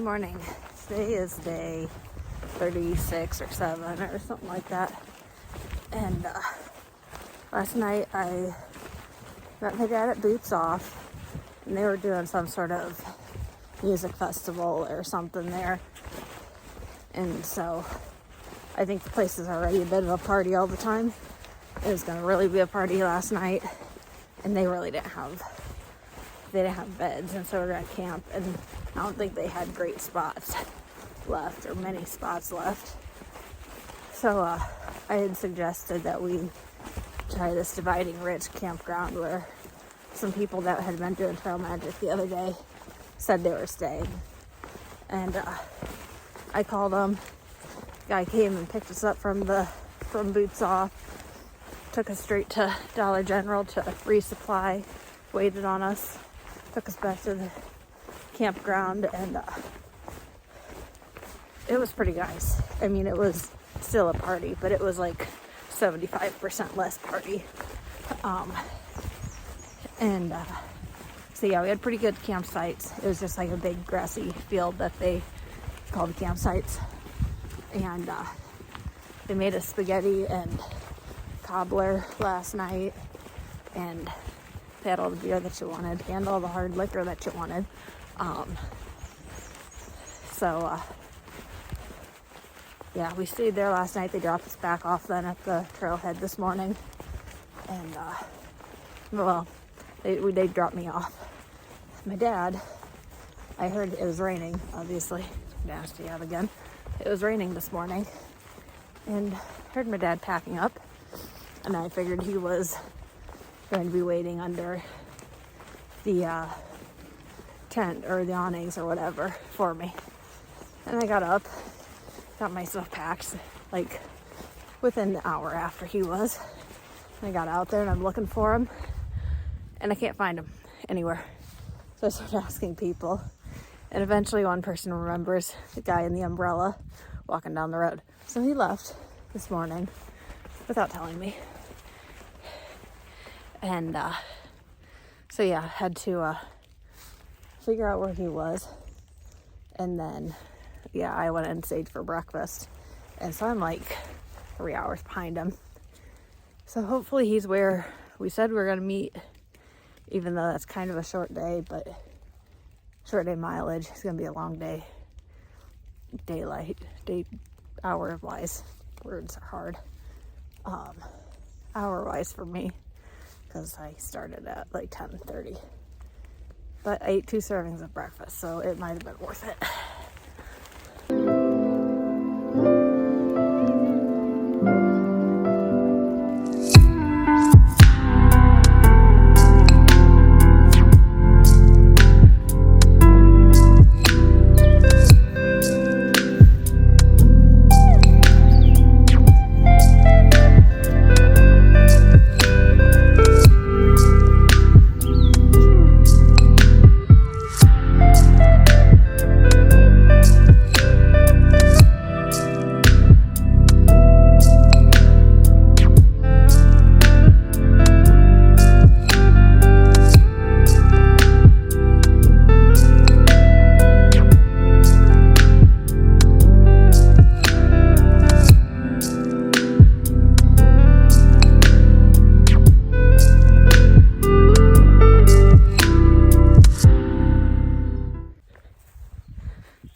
morning. Today is day 36 or 7 or something like that. And last night I met my dad at Boots Off, and they were doing some sort of music festival or something there. And so I think the place is already a bit of a party all the time. It was going to really be a party last night, and they really didn't have beds, and so we're at camp, and I don't think they had great spots left, or many spots left. So I had suggested that we try this Dividing Ridge Campground, where some people that had been doing trail magic the other day said they were staying. And I called them. The guy came and picked us up from Boots Off, took us straight to Dollar General to resupply, waited on us, took us back to the campground, and it was pretty nice. I mean, it was still a party, but it was like 75% less party. So yeah, we had pretty good campsites. It was just like a big grassy field that they called campsites. And they made us spaghetti and cobbler last night, and they had all the beer that you wanted and all the hard liquor that you wanted. Yeah, we stayed there last night. They dropped us back off then at the trailhead this morning. And, they dropped me off. My dad, I heard it was raining, obviously. Nasty out again. It was raining this morning. And I heard my dad packing up. And I figured he was going to be waiting under the tent or the awnings or whatever for me. And I got up, got my stuff packed, like within the hour after he was. And I got out there and I'm looking for him, and I can't find him anywhere. So I started asking people, and eventually one person remembers the guy in the umbrella walking down the road. So he left this morning without telling me. And so yeah, had to figure out where he was. And then yeah, I went and stayed for breakfast, and so I'm like 3 hours behind him. So hopefully he's where we said we were gonna meet, even though that's kind of a short day, but short day mileage. It's gonna be a long day, hour wise. Words are hard. Hour wise for me, because I started at like 10:30. But I ate 2 servings of breakfast, so it might have been worth it.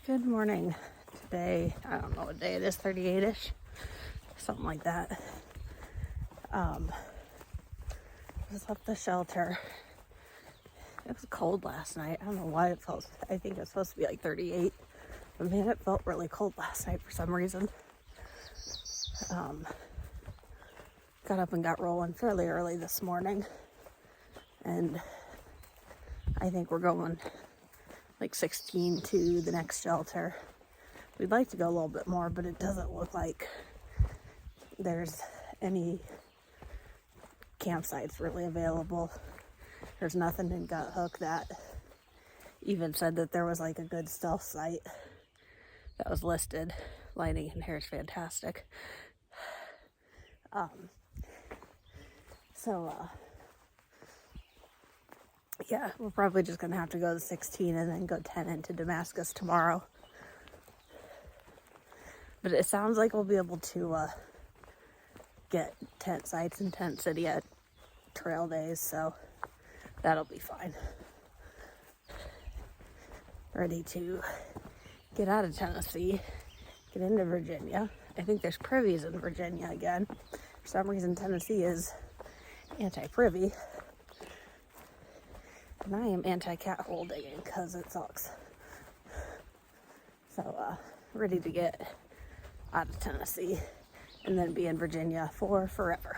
Good morning. Today, I don't know what day it is, 38-ish, something like that. I was at the shelter. It was cold last night. I don't know why it felt, I think it's supposed to be like 38, but man, it felt really cold last night for some reason. Got up and got rolling fairly early this morning, and I think we're going like 16 to the next shelter. We'd like to go a little bit more, but it doesn't look like there's any campsites really available. There's nothing in Gut Hook that even said that there was like a good stealth site that was listed. Lighting in here is fantastic. Yeah, we're probably just gonna have to go to 16 and then go 10 into Damascus tomorrow. But it sounds like we'll be able to get tent sites in Tent City at trail days, so that'll be fine. Ready to get out of Tennessee, get into Virginia. I think there's privies in Virginia again. For some reason, Tennessee is anti-privy. And I am anti-cat hole digging because it sucks. So, ready to get out of Tennessee and then be in Virginia for forever.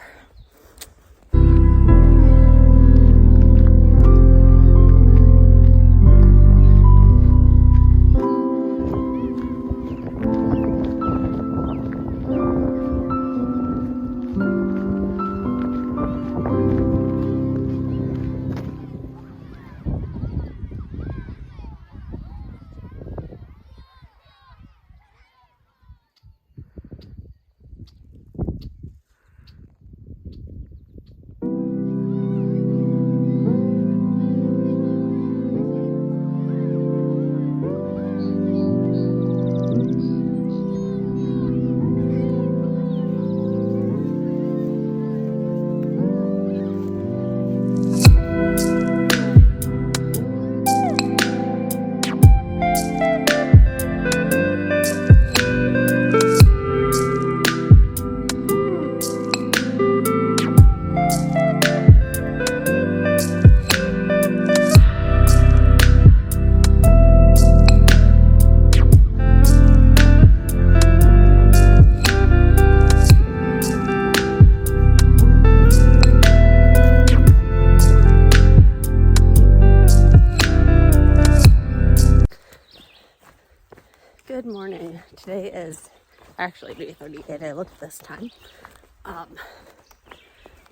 Good morning. Today is actually day 38. I looked this time.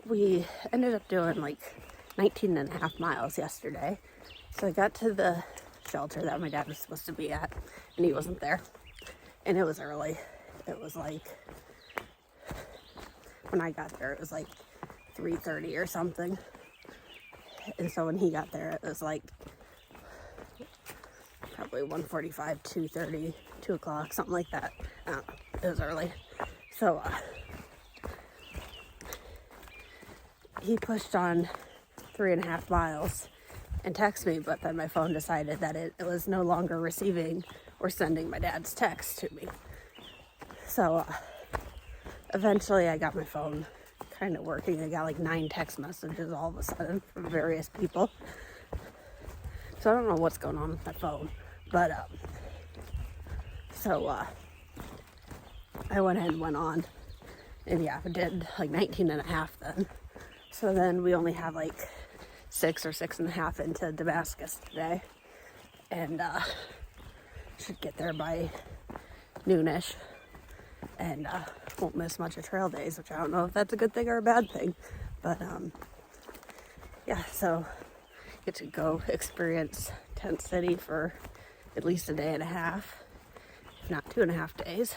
We ended up doing like 19 and a half miles yesterday. So I got to the shelter that my dad was supposed to be at, and he wasn't there. And it was early. It was like, when I got there, it was like 3:30 or something. And so when he got there, it was like probably 1:45, 2:30, 2 o'clock, something like that. I don't know. It was early. So he pushed on 3.5 miles and texted me, but then my phone decided that it was no longer receiving or sending my dad's text to me. So eventually I got my phone kind of working. I got like 9 text messages all of a sudden from various people. So I don't know what's going on with my phone, but I went ahead and went on, and yeah, I did like 19 and a half then. So then we only have like 6 or 6.5 into Damascus today, and should get there by noonish, and won't miss much of trail days, which I don't know if that's a good thing or a bad thing, but yeah, so get to go experience Tent City for at least a day and a half, if not 2.5 days,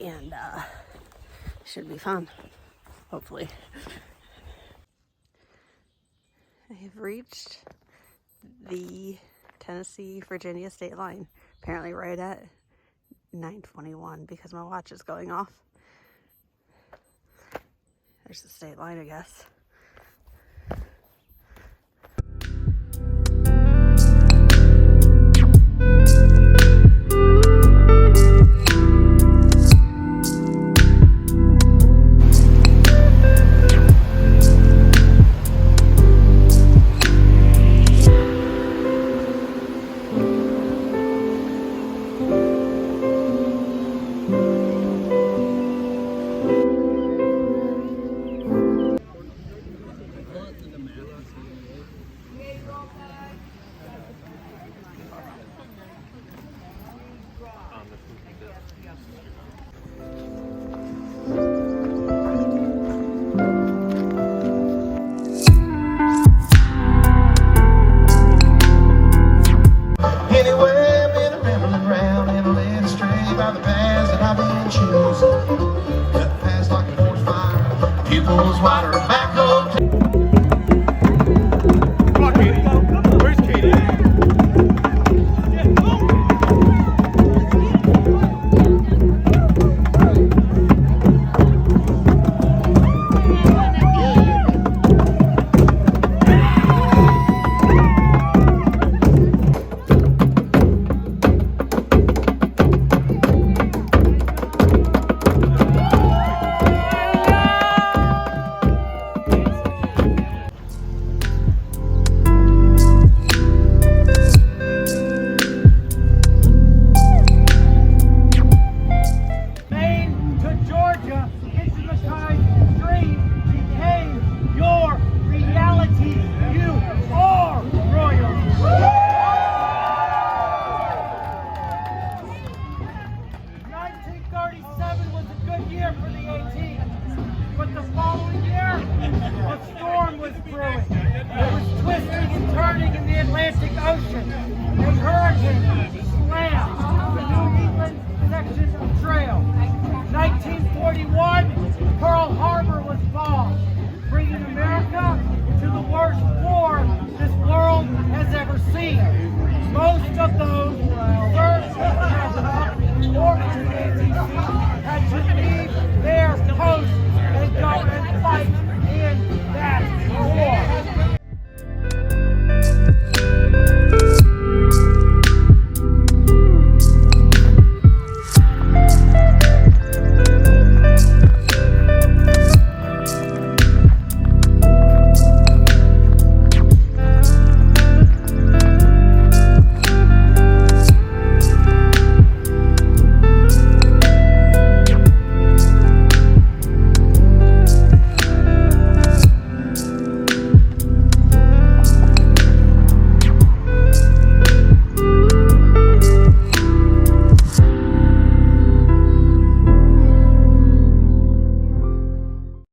and should be fun, hopefully. I have reached the Tennessee-Virginia state line, apparently right at 9:21 because my watch is going off. There's the state line, I guess. ocean, encouraging